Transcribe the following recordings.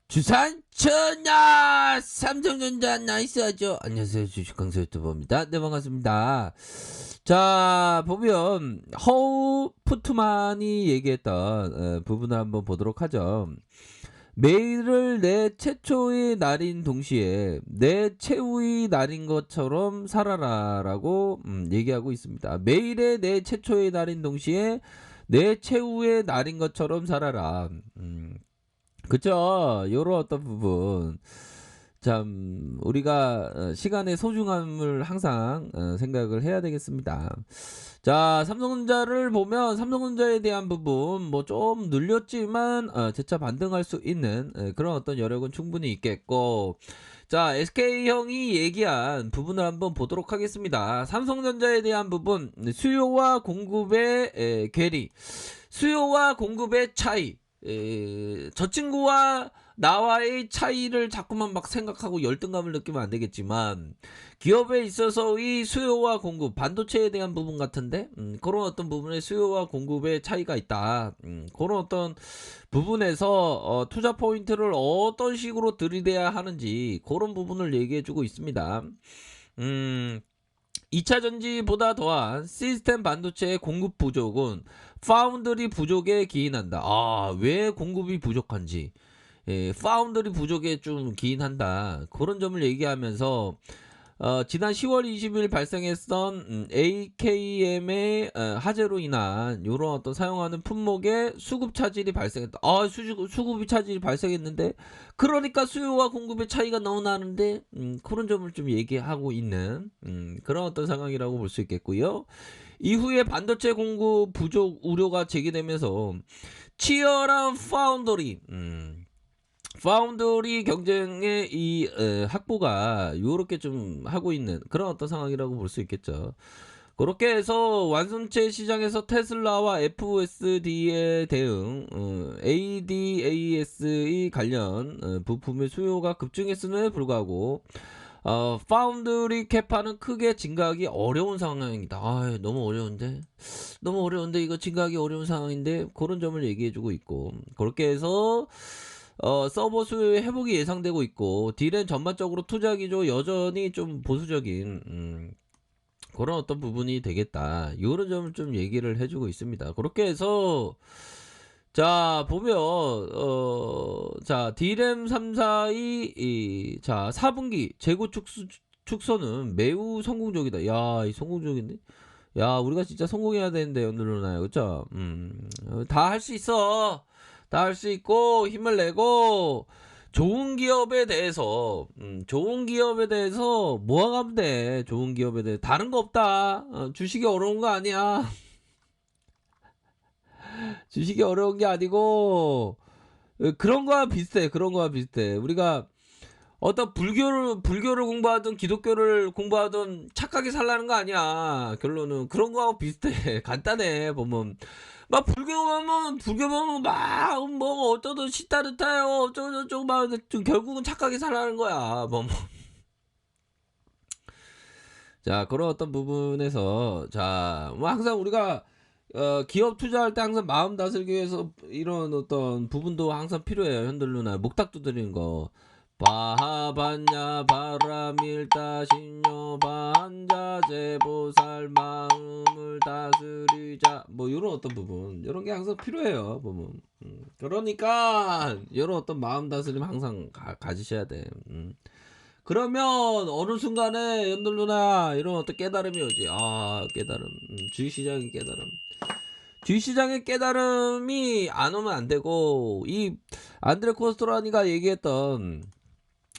주산 천하 삼성전자 나이스하죠. 안녕하세요, 주식강사 유튜버입니다. 네, 반갑습니다. 자, 보면 허우 푸트만이 얘기했던 부분을 한번 보도록 하죠. 매일을 내 최초의 날인 동시에 내 최후의 날인 것처럼 살아라라고 얘기하고 있습니다. 매일의 내 최초의 날인 동시에 내 최후의 날인 것처럼 살아라. 그쵸. 요런 어떤 부분. 참, 우리가 시간의 소중함을 항상 생각을 해야 되겠습니다. 자, 삼성전자를 보면 삼성전자에 대한 부분 뭐 좀 눌렸지만 재차 반등할 수 있는 그런 어떤 여력은 충분히 있겠고, 자, SK형이 얘기한 부분을 한번 보도록 하겠습니다. 삼성전자에 대한 부분, 수요와 공급의 괴리, 수요와 공급의 차이. 저 친구와 나와의 차이를 자꾸만 막 생각하고 열등감을 느끼면 안 되겠지만, 기업에 있어서의 수요와 공급, 반도체에 대한 부분 같은데 그런 어떤 부분에 수요와 공급의 차이가 있다. 그런 어떤 부분에서 투자 포인트를 어떤 식으로 들이대야 하는지 그런 부분을 얘기해주고 있습니다. 2차 전지보다 더한 시스템 반도체의 공급 부족은 파운드리 부족에 기인한다. 왜 공급이 부족한지, 파운드리 부족에 좀 기인한다. 그런 점을 얘기하면서 지난 10월 20일 발생했던 AKM의 화재로 인한 이런 어떤 사용하는 품목에 수급 차질이 발생했다. 수급이 차질이 발생했는데, 그러니까 수요와 공급의 차이가 너무 나는데, 그런 점을 좀 얘기하고 있는 그런 어떤 상황이라고 볼 수 있겠고요. 이후에 반도체 공급 부족 우려가 제기되면서 치열한 파운더리 경쟁의 이 확보가 요렇게 좀 하고 있는 그런 어떤 상황이라고 볼 수 있겠죠. 그렇게 해서 완성체 시장에서 테슬라와 FSD에 대응, ADAS의 관련 부품의 수요가 급증했음에 불구하고 파운드리 캐파는 크게 증가하기 어려운 상황입니다. 너무 어려운데 이거 증가하기 어려운 상황인데, 그런 점을 얘기해주고 있고, 그렇게 해서 서버 수요의 회복이 예상되고 있고, 딜은 전반적으로 투자 기조 여전히 좀 보수적인 그런 어떤 부분이 되겠다. 이런 점을 좀 얘기를 해주고 있습니다. 그렇게 해서 자, 보면 자, D램 3사의 자 4분기 재고 축소는 매우 성공적이다. 야, 이 성공적인데? 야, 우리가 진짜 성공해야 되는데, 연들로나요, 그쵸? 다 할 수 있어. 다 할 수 있고 힘을 내고, 좋은 기업에 대해서 모아가면 돼. 좋은 기업에 대해 다른 거 없다. 주식이 어려운 거 아니야. 주식이 어려운 게 아니고, 그런 거와 비슷해. 그런 거와 비슷해. 우리가 어떤 불교를 공부하든 기독교를 공부하든 착하게 살라는 거 아니야. 결론은 그런 거하고 비슷해. 간단해. 보면 막 불교 보면 막 뭐 어쩌든 시타르타요 어쩌고저쩌고 막 결국은 착하게 살라는 거야. 자, 그런 어떤 부분에서 자, 뭐 항상 우리가 기업 투자할 때 항상 마음 다스리기 위해서 이런 어떤 부분도 항상 필요해요. 현들 누나 목탁 두드리는 거. 바하반야 바람일다 신요 반자 제보살 마음을 다스리자, 뭐 이런 어떤 부분, 이런 게 항상 필요해요. 보면 그러니까 이런 어떤 마음 다스림 항상 가지셔야 돼. 그러면 어느 순간에 연들 누나 이런 어떤 깨달음이 오지. 깨달음. 주식시장의 깨달음. 주식시장의 깨달음이 안 오면 안 되고, 이 안드레 코스토라니가 얘기했던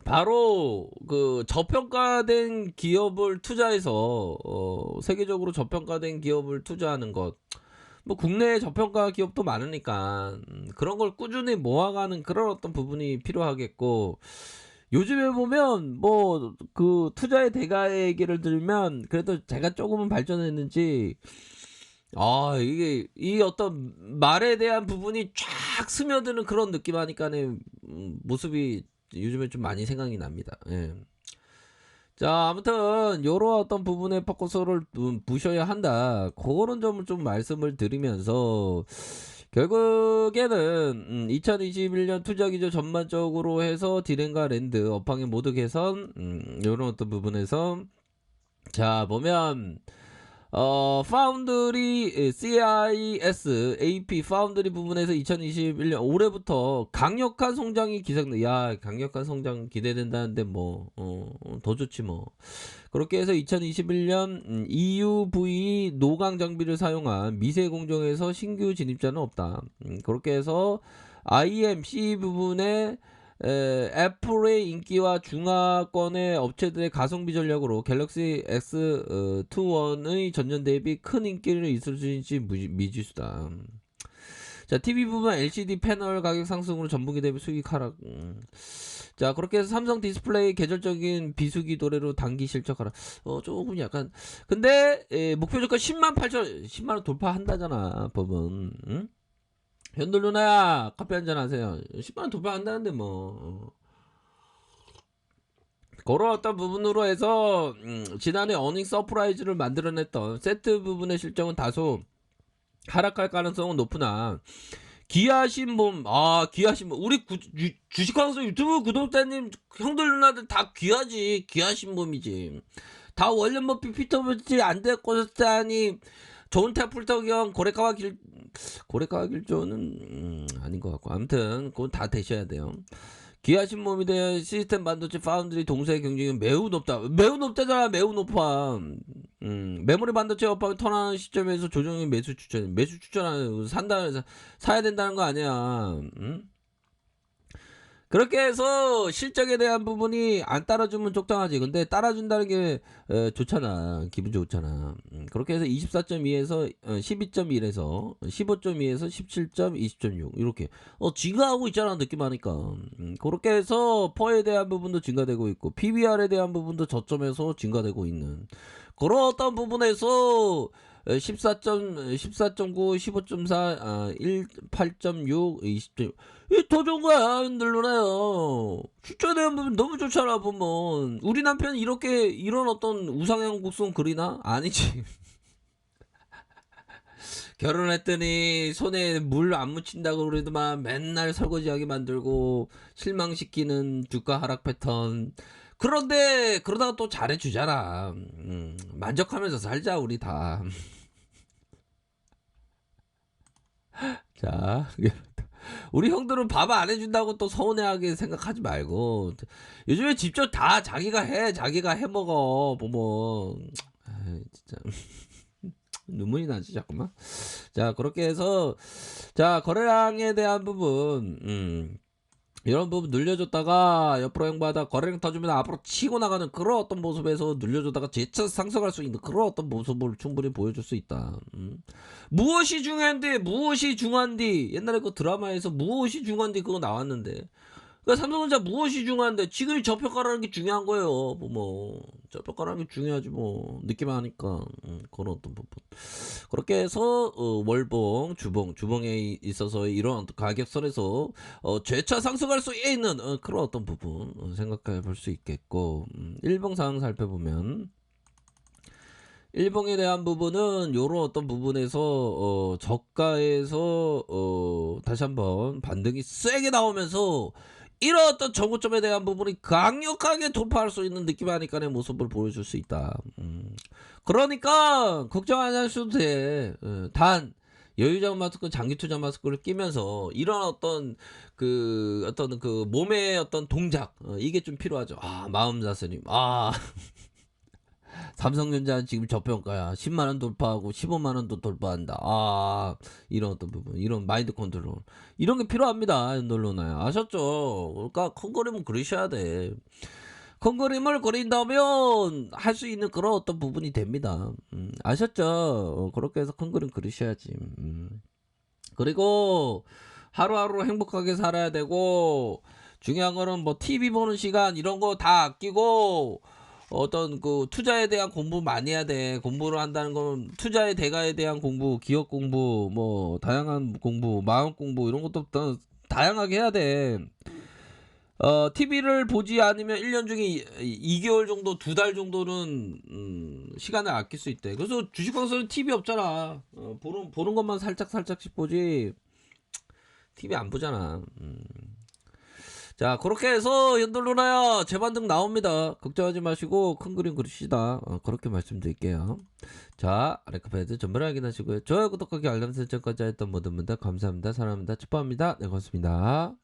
바로 그 저평가된 기업을 투자해서 세계적으로 저평가된 기업을 투자하는 것. 뭐 국내에 저평가 기업도 많으니까 그런 걸 꾸준히 모아가는 그런 어떤 부분이 필요하겠고, 요즘에 보면 뭐 그 투자의 대가 얘기를 들면 그래도 제가 조금은 발전했는지, 이게 이 어떤 말에 대한 부분이 쫙 스며드는 그런 느낌 하니까는 모습이 요즘에 좀 많이 생각이 납니다. 예. 자, 아무튼 요런 어떤 부분에 포커스를 두셔야 한다. 그런 점을 좀 말씀을 드리면서 결국에는 2021년 투자 기조 전반적으로 해서 딜앤과 랜드 업황의 모두 개선 요런 어떤 부분에서 자 보면 파운드리 CIS AP 파운드리 부분에서 2021년 올해부터 강력한 성장이 기대된다. 야 강력한 성장 기대된다는데 뭐 더 좋지 뭐. 그렇게 해서 2021년 EUV 노광 장비를 사용한 미세 공정에서 신규 진입자는 없다. 그렇게 해서 IMC 부분에 애플의 인기와 중하권의 업체들의 가성비 전략으로 갤럭시 S21의 전년 대비 큰 인기를 있을 수 있을지 미지수다. 자, TV 부분 LCD 패널 가격 상승으로 전분기 대비 수익 하락. 자, 그렇게 해서 삼성 디스플레이 계절적인 비수기 도래로 단기 실적하라. 조금 약간 근데 목표 주가 10만 돌파한다잖아, 법은. 응? 현돌 누나야, 커피 한잔 하세요. 10만원 돌파한다는데 뭐. 그런 어떤 부분으로 해서 지난해 어닝 서프라이즈를 만들어냈던 세트 부분의 실적은 다소 하락할 가능성은 높으나 귀하신 분 우리 주식방송 유튜브 구독자님 형들 누나들 다 귀하지. 귀하신 분이지. 다 원년 머피 피터버지 안 됐고 자니 좋은 태풀떡형 고래카와 길조는 아닌 것 같고 아무튼 그건 다 되셔야 돼요. 귀하신 몸에 대한 시스템 반도체 파운드리 동사의 경쟁은 매우 높다. 매우 높다잖아. 매우 높아. 메모리 반도체 업황이 턴하는 시점에서 조정이 매수 추천하는 사야 된다는 거 아니야. 그렇게 해서 실적에 대한 부분이 안 따라주면 적당하지. 근데 따라준다는 게 좋잖아. 기분 좋잖아. 그렇게 해서 24.2에서 12.1에서 15.2에서 17.2, 20.6 이렇게 증가하고 있잖아. 느낌하니까. 그렇게 해서 퍼에 대한 부분도 증가되고 있고 PBR에 대한 부분도 저점에서 증가되고 있는 그런 어떤 부분에서 14.9, 15.4, 8.6, 20.6. 더 좋은 거야, 흔들러나요. 출처에 대한 부분 너무 좋잖아, 보면. 우리 남편이 이런 어떤 우상향 곡선 그리나? 아니지. 결혼했더니 손에 물 안 묻힌다고 그러더만 맨날 설거지하게 만들고 실망시키는 주가 하락 패턴. 그런데 그러다가 또 잘해주잖아. 만족하면서 살자, 우리 다. 자, 우리 형들은 밥 안 해준다고 또 서운해하게 생각하지 말고 요즘에 직접 다 자기가 해 먹어 보면 진짜 눈물이 나지 자꾸만. 자 그렇게 해서 자 거래량에 대한 부분 이런 부분 늘려줬다가 옆으로 행보하다 거래량 터지면 앞으로 치고 나가는 그런 어떤 모습에서 늘려줬다가 재차 상승할 수 있는 그런 어떤 모습을 충분히 보여줄 수 있다. 무엇이 중요한디 옛날에 그 드라마에서 무엇이 중요한디 그거 나왔는데 그러니까 삼성전자 무엇이 중요한데 지금 저평가라는 게 중요한 거예요. 뭐 저평가라는 게 중요하지 뭐 느낌 하니까 그런 어떤 부분 그렇게 해서 월봉 주봉에 있어서 이런 가격선에서 재차 상승할 수 있는 그런 어떤 부분 생각해 볼 수 있겠고 일봉 상황 살펴보면 일봉에 대한 부분은 요런 어떤 부분에서 저가에서 다시 한번 반등이 세게 나오면서 이런 어떤 정고점에 대한 부분이 강력하게 돌파할 수 있는 느낌 하니까의 모습을 보여줄 수 있다. 그러니까 걱정 안 하셔도 돼. 단 여유자원 마스크, 장기 투자 마스크를 끼면서 이런 어떤 그 몸의 어떤 동작 이게 좀 필요하죠. 마음 다스림. 삼성전자는 지금 저평가야. 10만원 돌파하고 15만원도 돌파한다. 이런 어떤 부분, 이런 마인드 컨트롤. 이런 게 필요합니다. 놀러나요. 아셨죠? 그러니까 큰 그림은 그리셔야 돼. 큰 그림을 그린다면 할 수 있는 그런 어떤 부분이 됩니다. 아셨죠? 그렇게 해서 큰 그림 그리셔야지. 그리고 하루하루 행복하게 살아야 되고, 중요한 거는 뭐 TV 보는 시간 이런 거 다 아끼고, 어떤 그 투자에 대한 공부 많이 해야 돼. 공부를 한다는 건 투자의 대가에 대한 공부, 기업 공부, 뭐 다양한 공부, 마음 공부 이런 것도 다양하게 해야 돼. TV를 보지 않으면 1년 중에 2개월 정도, 2달 정도는 시간을 아낄 수 있대. 그래서 주식방송은 TV 없잖아. 보는 것만 살짝씩 보지. TV 안 보잖아. 자, 그렇게 해서 현돌 누나야 재반등 나옵니다. 걱정하지 마시고 큰 그림 그리시다. 그렇게 말씀드릴게요. 자, 레크패드 전부 확인하시고요. 좋아요, 구독하기, 알람 설정까지 했던 모든 분들 감사합니다. 사랑합니다. 축복합니다. 네, 고맙습니다.